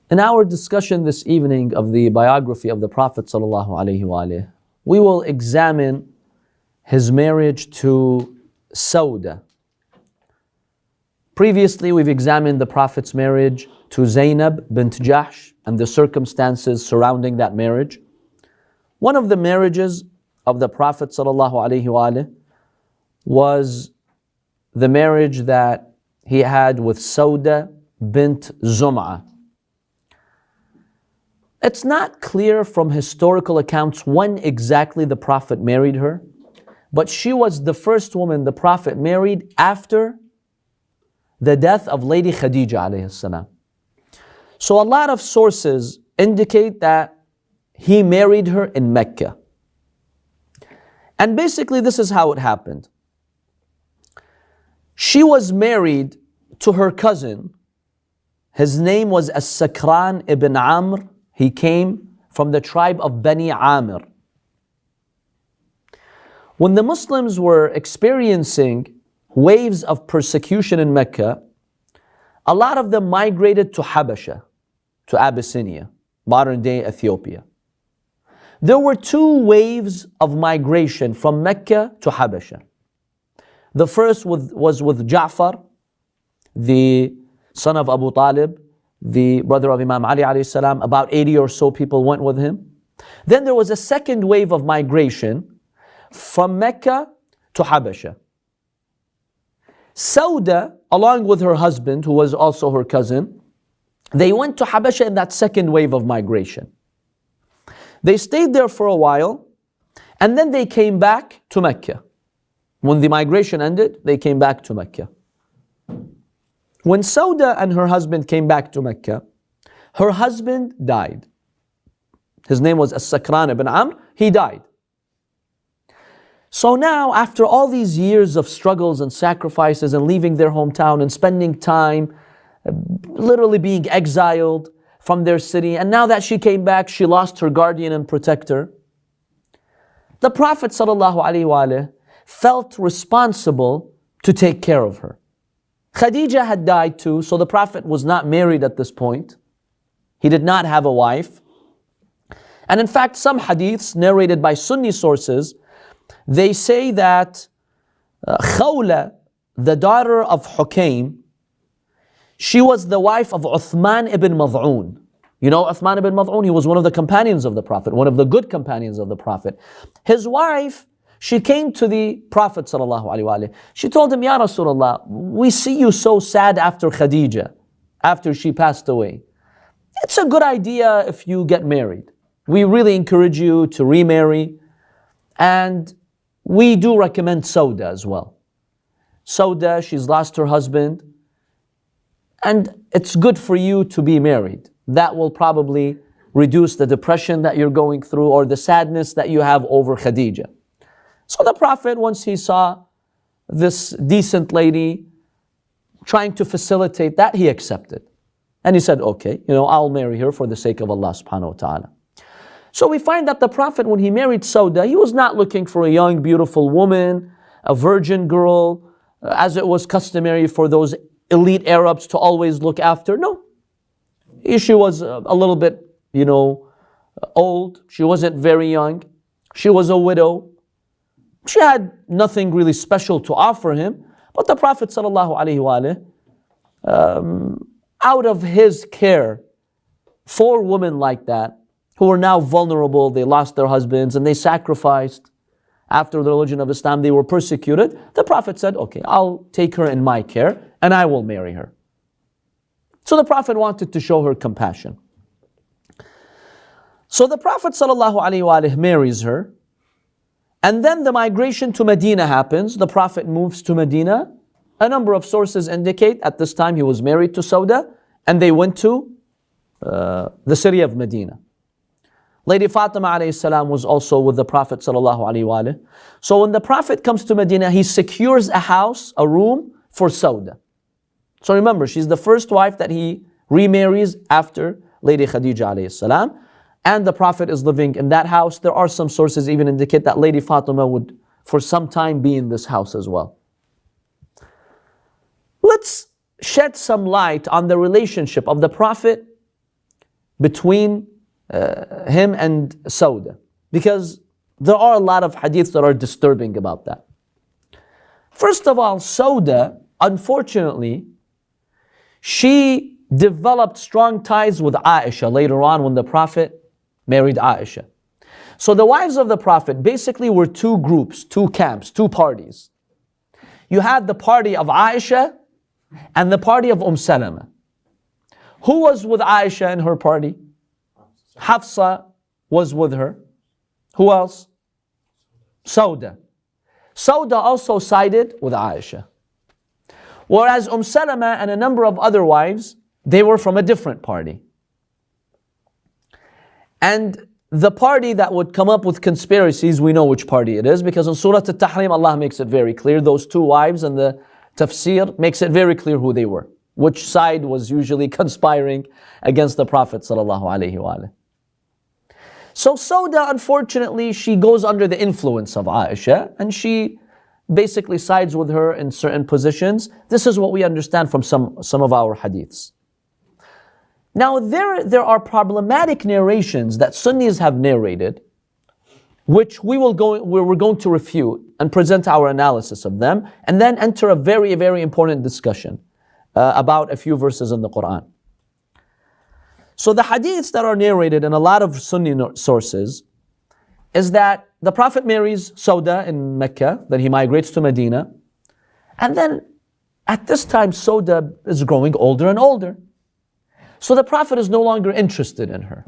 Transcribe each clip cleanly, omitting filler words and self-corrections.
In our discussion this evening of the biography of the Prophet ﷺ, we will examine his marriage to Sawdah. Previously, we've examined the Prophet's marriage to Zainab bint Jahsh and the circumstances surrounding that marriage. One of the marriages of the Prophet ﷺ was the marriage that he had with Sawdah bint Zam'ah. It's not clear from historical accounts when exactly the Prophet married her, but she was the first woman the Prophet married after the death of Lady Khadija alayhi salam. So a lot of sources indicate that he married her in Mecca. And basically this is how it happened. She was married to her cousin. His name was As-Sakran ibn Amr. He came from the tribe of Bani Amir. When the Muslims were experiencing waves of persecution in Mecca, a lot of them migrated to Habasha, to Abyssinia, modern day Ethiopia. There were two waves of migration from Mecca to Habasha. The first was with Ja'far, the son of Abu Talib, the brother of Imam Ali alayhi salam. About 80 or so people went with him. Then there was a second wave of migration from Mecca to Habasha. Sawdah, along with her husband, who was also her cousin, they went to Habasha in that second wave of migration. They stayed there for a while, and then they came back to Mecca. When the migration ended, they came back to Mecca. When Sawdah and her husband came back to Mecca, her husband died. His name was As-Sakran ibn Amr. He died. So now, after all these years of struggles and sacrifices and leaving their hometown and spending time, literally being exiled from their city, and now that she came back, she lost her guardian and protector. The Prophet ﷺ felt responsible to take care of her. Khadija had died too, so the Prophet was not married at this point. He did not have a wife. And in fact, some hadiths narrated by Sunni sources, they say that Khawla, the daughter of Hukaym, she was the wife of Uthman ibn Mad'un. You know Uthman ibn Mad'un? He was one of the companions of the Prophet, one of the good companions of the Prophet. His wife, she came to the Prophet ﷺ. She told him, Ya Rasulullah, we see you so sad after Khadija, after she passed away. It's a good idea if you get married. We really encourage you to remarry. And we do recommend Sawdah as well. Sawdah, she's lost her husband. And it's good for you to be married. That will probably reduce the depression that you're going through or the sadness that you have over Khadija. So the Prophet, once he saw this decent lady trying to facilitate that, he accepted. And he said, okay, I'll marry her for the sake of Allah subhanahu wa ta'ala. So we find that the Prophet, when he married Sawdah, he was not looking for a young, beautiful woman, a virgin girl, as it was customary for those elite Arabs to always look after. No. She was a little bit, old. She wasn't very young. She was a widow. She had nothing really special to offer him. But the Prophet ﷺ, out of his care for women like that, who were now vulnerable, they lost their husbands and they sacrificed after the religion of Islam, they were persecuted. The Prophet said, okay, I'll take her in my care and I will marry her. So the Prophet wanted to show her compassion. So the Prophet ﷺ marries her, and then the migration to Medina happens. The Prophet moves to Medina. A number of sources indicate at this time he was married to Sawdah, and they went to the city of Medina. Lady Fatima alayhi salam was also with the Prophet ﷺ. So when the Prophet comes to Medina, he secures a house, a room for Sawdah. So remember, she's the first wife that he remarries after Lady Khadija alayhi salam. And the Prophet is living in that house. There are some sources even indicate that Lady Fatima would for some time be in this house as well. Let's shed some light on the relationship of the Prophet between him and Sawdah, because there are a lot of hadiths that are disturbing about that. First of all, Sawdah, unfortunately, she developed strong ties with Aisha later on when the Prophet married Aisha. So the wives of the Prophet basically were two groups, two camps, two parties. You had the party of Aisha and the party of Salama. Who was with Aisha in her party? Hafsa was with her. Who else? Sawdah. Sawdah also sided with Aisha. Whereas Salama and a number of other wives, they were from a different party. And the party that would come up with conspiracies, we know which party it is, because in Surah Al-Tahrim, Allah makes it very clear. Those two wives and the tafsir makes it very clear who they were. Which side was usually conspiring against the Prophet sallallahu alaihi wasallam. So Sawdah, unfortunately, she goes under the influence of Aisha, and she basically sides with her in certain positions. This is what we understand from some of our hadiths. Now, there are problematic narrations that Sunnis have narrated, which we're going to refute and present our analysis of them, and then enter a very, very important discussion about a few verses in the Quran. So the hadiths that are narrated in a lot of Sunni sources is that the Prophet marries Sawdah in Mecca, then he migrates to Medina, and then at this time Sawdah is growing older and older. So the Prophet is no longer interested in her.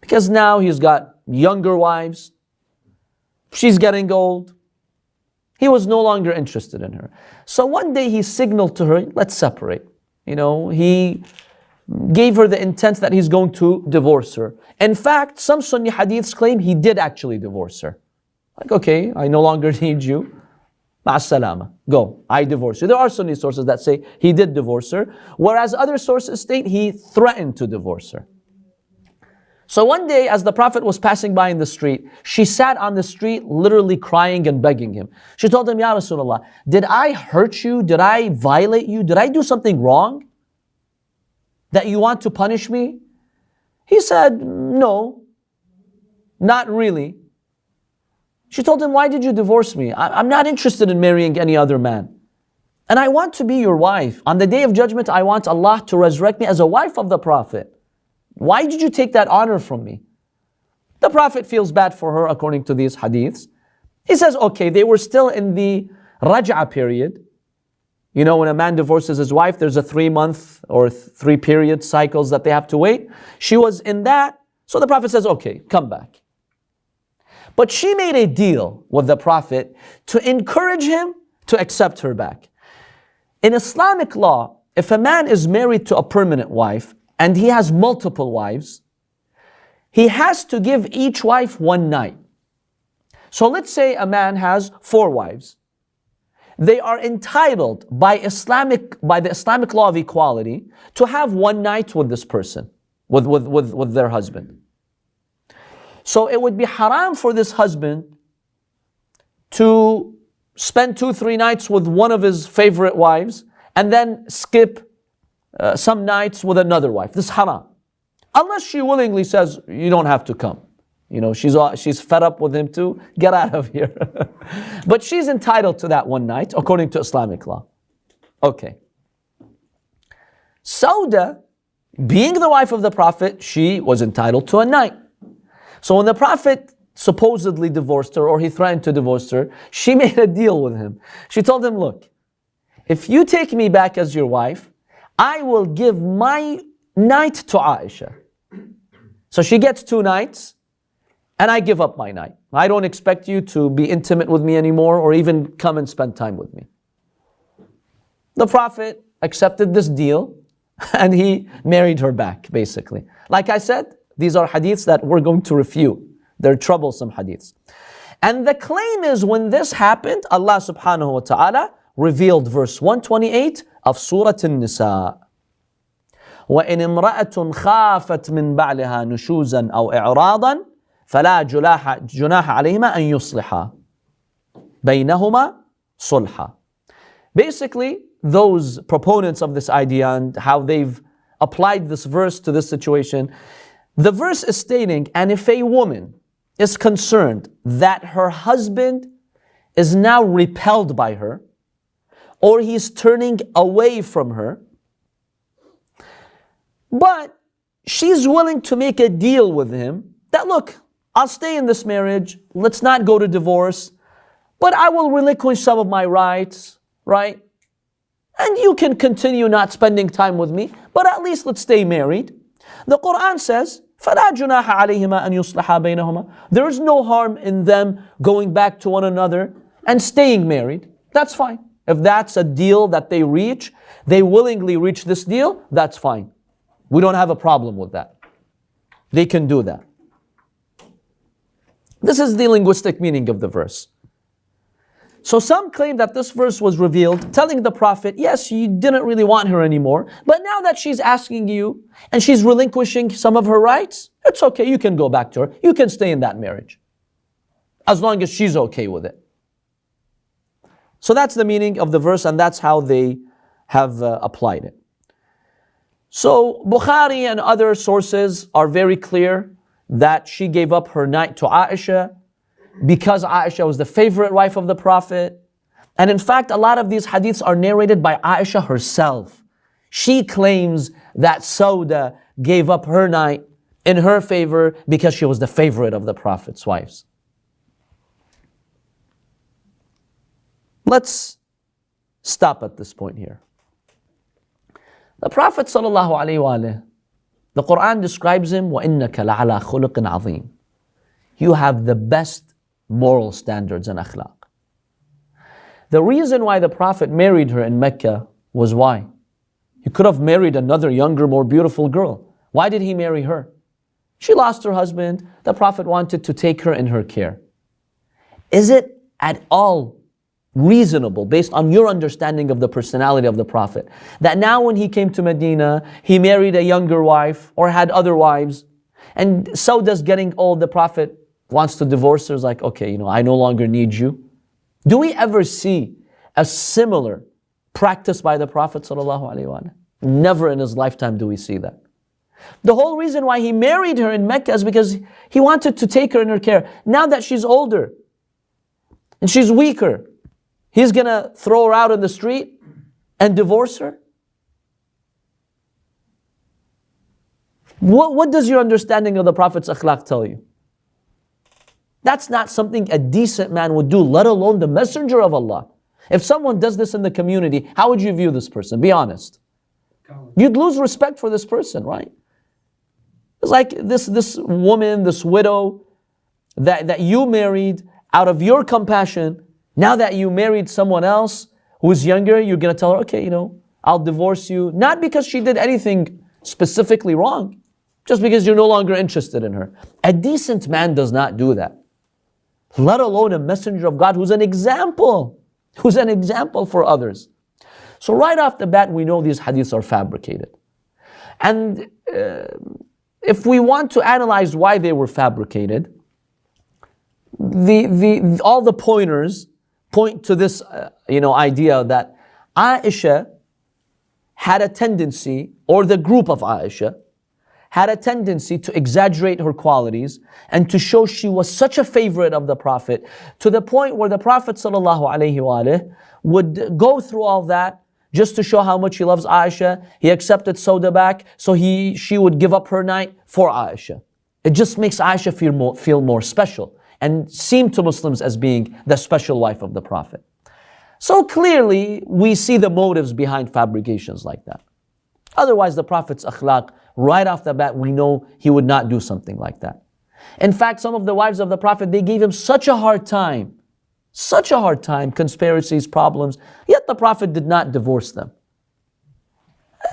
Because now he's got younger wives, she's getting old. He was no longer interested in her. So one day he signaled to her, let's separate. He gave her the intent that he's going to divorce her. In fact, some Sunni hadiths claim he did actually divorce her. Like, okay, I no longer need you. Ma'as-salama. Go, I divorce you. There are Sunni sources that say he did divorce her, whereas other sources state he threatened to divorce her. So one day, as the Prophet was passing by in the street, she sat on the street literally crying and begging him. She told him, Ya Rasulullah, did I hurt you? Did I violate you? Did I do something wrong that you want to punish me? He said, no, not really. She told him, why did you divorce me? I'm not interested in marrying any other man. And I want to be your wife. On the day of judgment, I want Allah to resurrect me as a wife of the Prophet. Why did you take that honor from me? The Prophet feels bad for her according to these hadiths. He says, okay, they were still in the raj'a period. When a man divorces his wife, there's a 3-month or 3 period cycles that they have to wait. She was in that. So the Prophet says, okay, come back. But she made a deal with the Prophet to encourage him to accept her back. In Islamic law, if a man is married to a permanent wife and he has multiple wives, he has to give each wife 1 night. So let's say a man has 4 wives. They are entitled by the Islamic law of equality to have 1 night with this person, with their husband. So it would be haram for this husband to spend 2-3 nights with one of his favorite wives and then skip some nights with another wife. This is haram. Unless she willingly says, you don't have to come. She's fed up with him too. Get out of here. But she's entitled to that 1 night according to Islamic law. Okay. Sawdah, being the wife of the Prophet, she was entitled to a night. So when the Prophet supposedly divorced her, or he threatened to divorce her, she made a deal with him. She told him, look, if you take me back as your wife, I will give my night to Aisha. So she gets 2 nights, and I give up my night. I don't expect you to be intimate with me anymore, or even come and spend time with me. The Prophet accepted this deal, and he married her back, basically. Like I said, these are hadiths that we're going to refute. They're troublesome hadiths. And the claim is, when this happened, Allah subhanahu wa ta'ala revealed verse 128 of Surah An-Nisa. وَإِنِ امْرَأَةٌ خَافَتْ مِنْ بَعْلِهَا نُشُوزًا أَوْ إِعْرَاضًا فَلَا جُنَاحَ عَلَيْهِمَا أَنْ يُصْلِحَا بَيْنَهُمَا صُلْحًا. Basically, those proponents of this idea and how they've applied this verse to this situation. The verse is stating, and if a woman is concerned that her husband is now repelled by her, or he's turning away from her, but she's willing to make a deal with him that, look, I'll stay in this marriage, let's not go to divorce, but I will relinquish some of my rights, right? And you can continue not spending time with me, but at least let's stay married. The Quran says, فَلَا جُنَاحَ عَلَيْهِمَا أَن يُصْلَحَا بَيْنَهُمَا. There is no harm in them going back to one another and staying married. That's fine. If that's a deal that they reach, they willingly reach this deal, that's fine. We don't have a problem with that. They can do that. This is the linguistic meaning of the verse. So some claim that this verse was revealed telling the Prophet, yes, you didn't really want her anymore, but now that she's asking you and she's relinquishing some of her rights, it's okay, you can go back to her. You can stay in that marriage, as long as she's okay with it. So that's the meaning of the verse, and that's how they have applied it. So Bukhari and other sources are very clear that she gave up her night to Aisha because Aisha was the favorite wife of the Prophet. And in fact, a lot of these hadiths are narrated by Aisha herself. She claims that Sawdah gave up her night in her favor because she was the favorite of the Prophet's wives. Let's stop at this point here. The Prophet ﷺ, the Quran describes him, وَإِنَّكَ لَعَلَى خُلُقٍ عَظِيمٍ. You have the best moral standards and akhlaq. The reason why the Prophet married her in Mecca was why? He could have married another younger, more beautiful girl. Why did he marry her? She lost her husband. The Prophet wanted to take her in her care. Is it at all reasonable, based on your understanding of the personality of the Prophet, that now when he came to Medina, he married a younger wife or had other wives, and Sawdah's getting old, the Prophet wants to divorce her, is like, okay, I no longer need you? Do we ever see a similar practice by the Prophet ﷺ? Never in his lifetime do we see that. The whole reason why he married her in Mecca is because he wanted to take her in her care. Now that she's older and she's weaker, he's gonna throw her out in the street and divorce her? What does your understanding of the Prophet's akhlaq tell you? That's not something a decent man would do, let alone the Messenger of Allah. If someone does this in the community, how would you view this person? Be honest. You'd lose respect for this person, right? It's like this woman, this widow that you married out of your compassion. Now that you married someone else who's younger, you're going to tell her, okay, I'll divorce you. Not because she did anything specifically wrong, just because you're no longer interested in her. A decent man does not do that. Let alone a messenger of God who's an example for others. So right off the bat, we know these hadiths are fabricated. And if we want to analyze why they were fabricated, all the pointers point to this idea that Aisha had a tendency, or the group of Aisha, had a tendency to exaggerate her qualities and to show she was such a favorite of the Prophet, to the point where the Prophet ﷺ would go through all that just to show how much he loves Aisha. He accepted Sawdah back, so she would give up her night for Aisha. It just makes Aisha feel more special and seem to Muslims as being the special wife of the Prophet. So clearly, we see the motives behind fabrications like that. Otherwise, the Prophet's akhlaq, right off the bat, we know he would not do something like that. In fact, some of the wives of the Prophet, they gave him such a hard time, conspiracies, problems, yet the Prophet did not divorce them.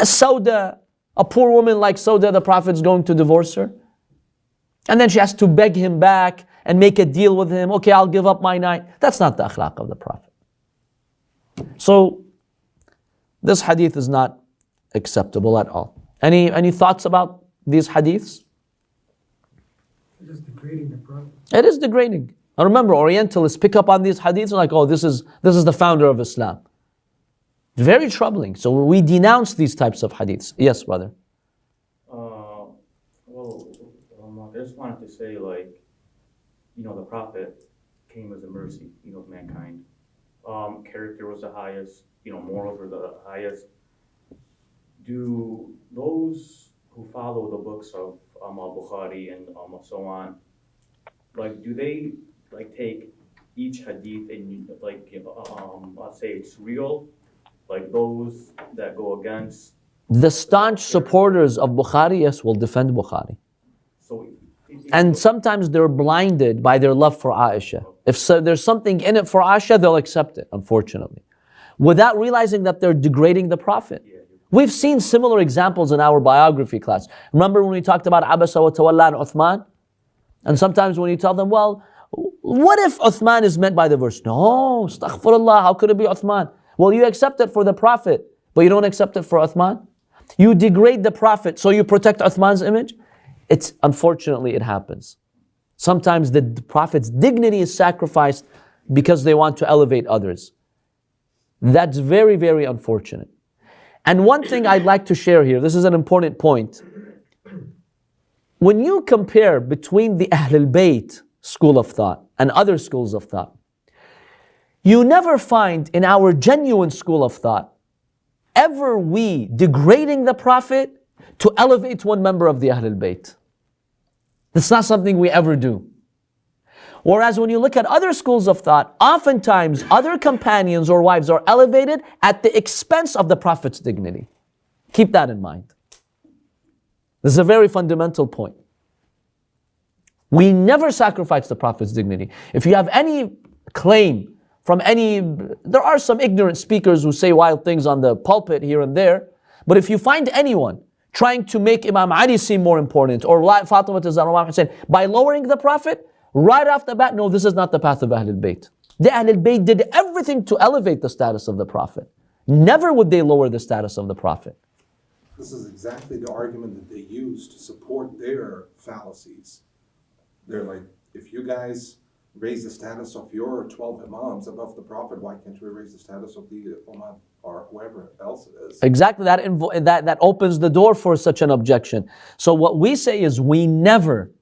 Sawdah, a poor woman like Sawdah, the Prophet's going to divorce her? And then she has to beg him back and make a deal with him. Okay, I'll give up my night. That's not the akhlaq of the Prophet. So, this hadith is not acceptable at all. Any thoughts about these hadiths? It is degrading the Prophet. It is degrading. Now remember, Orientalists pick up on these hadiths like, oh, this is the founder of Islam. Very troubling. So we denounce these types of hadiths. Yes, brother. just wanted to say, like, the Prophet came as a mercy, of mankind. Character was the highest, morals were the highest. Do those who follow the books of al-Bukhari and so on, like, do they like take each hadith and like let's say it's real, like those that go against The staunch supporters of Bukhari, yes, will defend Bukhari. so And sometimes they're blinded by their love for Aisha. If so, there's something in it for Aisha, they'll accept it, unfortunately, without realizing that they're degrading the Prophet. We've seen similar examples in our biography class. Remember when we talked about Abasa wa Tawalla and Uthman? And sometimes when you tell them, well, what if Uthman is meant by the verse? No, astaghfirullah, how could it be Uthman? Well, you accept it for the Prophet, but you don't accept it for Uthman? You degrade the Prophet, so you protect Uthman's image? Unfortunately, it happens. Sometimes the Prophet's dignity is sacrificed because they want to elevate others. That's very, very unfortunate. And one thing I'd like to share here, this is an important point. When you compare between the Ahlul Bayt school of thought and other schools of thought, you never find in our genuine school of thought ever we degrading the Prophet to elevate one member of the Ahlul Bayt. That's not something we ever do. Whereas when you look at other schools of thought, oftentimes other companions or wives are elevated at the expense of the Prophet's dignity. Keep that in mind. This is a very fundamental point. We never sacrifice the Prophet's dignity. If you have any claim from there are some ignorant speakers who say wild things on the pulpit here and there, but if you find anyone trying to make Imam Ali seem more important or Fatima Zahra Hussein by lowering the Prophet, right off the bat, no, this is not the path of Ahlul Bayt. The Ahlul Bayt did everything to elevate the status of the Prophet. Never would they lower the status of the Prophet. This is exactly the argument that they use to support their fallacies. They're like, if you guys raise the status of your 12 Imams above the Prophet, why can't we raise the status of the Ummah or whoever else it is? Exactly, that opens the door for such an objection. So what we say is we never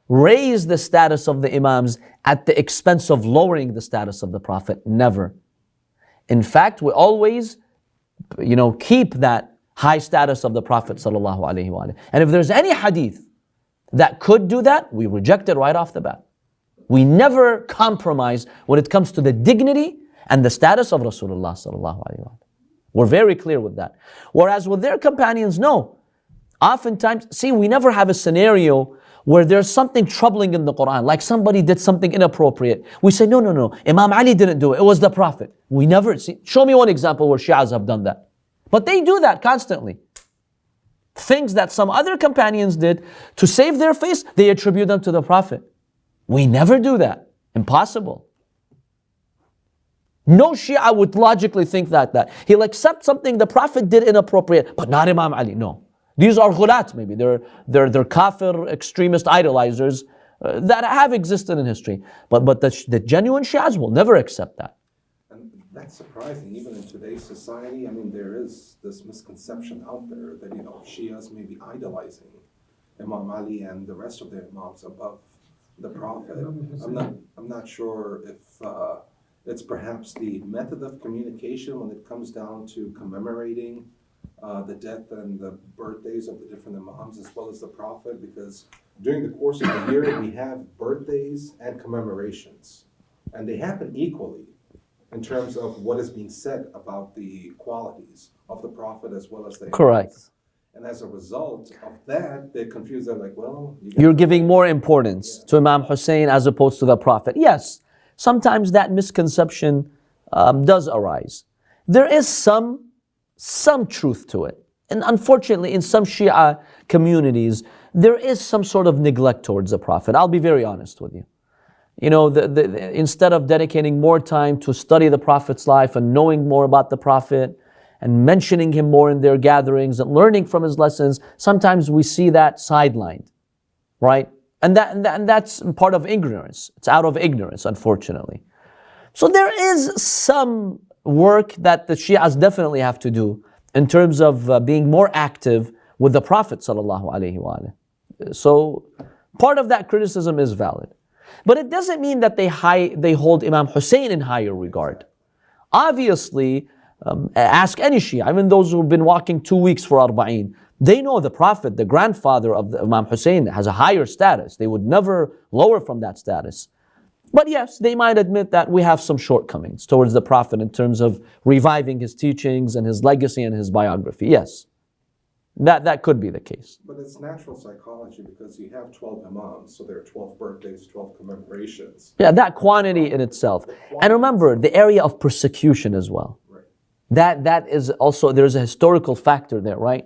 raise the status of the Imams at the expense of lowering the status of the Prophet. Never. In fact, we always, keep that high status of the Prophet sallallahu alaihi wasallam. And if there's any hadith that could do that, we reject it right off the bat. We never compromise when it comes to the dignity and the status of Rasulullah sallallahu alaihi wasallam. We're very clear with that. Whereas with their companions, no. Oftentimes, we never have a scenario where there's something troubling in the Quran, like somebody did something inappropriate. We say, no, Imam Ali didn't do it, it was the Prophet. We never see. Show me one example where Shias have done that. But they do that constantly. Things that some other companions did to save their face, they attribute them to the Prophet. We never do that. Impossible. No Shia would logically think that. He'll accept something the Prophet did inappropriate, but not Imam Ali. No. These are ghulat maybe. They're kafir, extremist idolizers that have existed in history. But the genuine Shias will never accept that. And that's surprising. Even in today's society, there is this misconception out there that, Shias may be idolizing Imam Ali and the rest of the Imams above the Prophet. I'm not sure if it's perhaps the method of communication when it comes down to commemorating the death and the birthdays of the different Imams as well as the Prophet, because during the course of the year we have birthdays and commemorations, and they happen equally in terms of what is being said about the qualities of the Prophet as well as the Imams. Correct. And as a result of that, they're confused. They're like, well, you're giving more importance to Imam Hussein as opposed to the Prophet. Yes, sometimes that misconception does arise. There is some truth to it. And unfortunately, in some Shia communities, there is some sort of neglect towards the Prophet. I'll be very honest with you. Instead of dedicating more time to study the Prophet's life and knowing more about the Prophet and mentioning him more in their gatherings and learning from his lessons, sometimes we see that sidelined, right? And that's part of ignorance. It's out of ignorance, unfortunately. So there is some work that the Shias definitely have to do in terms of being more active with the Prophet sallallahu alaihi wasallam. So Part of that criticism is valid. But it doesn't mean that they hold Imam Hussein in higher regard. Obviously, ask any Shia, even those who've been walking 2 weeks for Arba'een, they know the Prophet, the grandfather of Imam Hussein, has a higher status. They would never lower from that status. But yes, they might admit that we have some shortcomings towards the Prophet in terms of reviving his teachings and his legacy and his biography. Yes, that could be the case. But it's natural psychology because you have 12 imams, so there are 12 birthdays, 12 commemorations. Yeah, that quantity in itself. And remember, the area of persecution as well. Right. That is also, there's a historical factor there, right?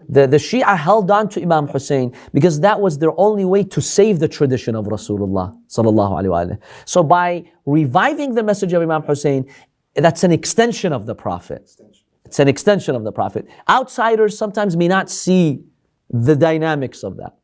The Shia held on to Imam Hussein because that was their only way to save the tradition of Rasulullah sallallahu alaihi wasallam. So by reviving the message of Imam Hussein, that's an extension of the Prophet. It's an extension of the Prophet. Outsiders sometimes may not see the dynamics of that.